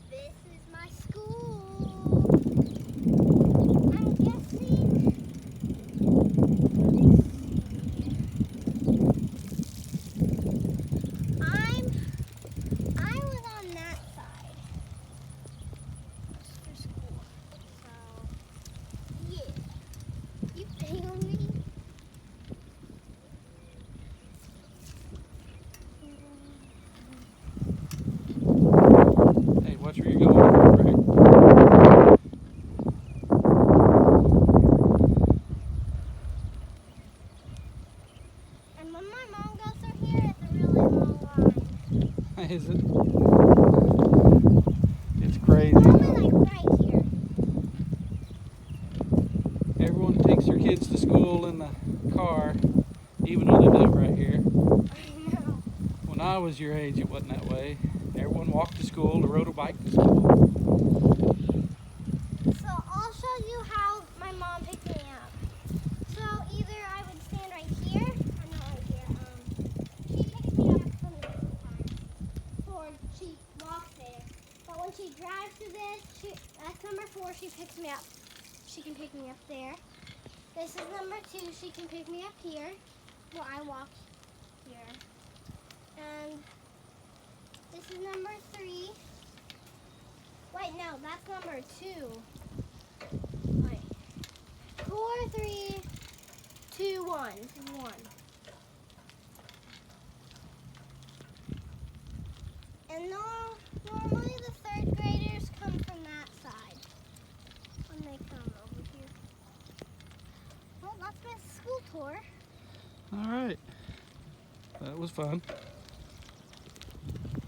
This is my school. I'm guessing. I was on that side for school. So yeah. You feel me? Hey, watch where you're going, Rick. And when my mom goes through here, it's a really long line. Is it? It's crazy. Probably like right here. Everyone takes their kids to school in the car, even though they live right here. I know. When I was your age, it wasn't that way. Everyone walked to school or rode a bike to school. So I'll show you how my mom picked me up. So either I would stand right here, or not right here. She picks me up from this sometimes, or she walks there. But when she drives to this, that's number 4. She picks me up. She can pick me up there. This is number 2. She can pick me up here. Well, I walk here. And this is number 3. Wait, no, that's number 2. Wait. 4, 3, 2, 1. This is 1. And normally the 3rd graders come from that side when they come over here. Well, that's my school tour. All right. That was fun.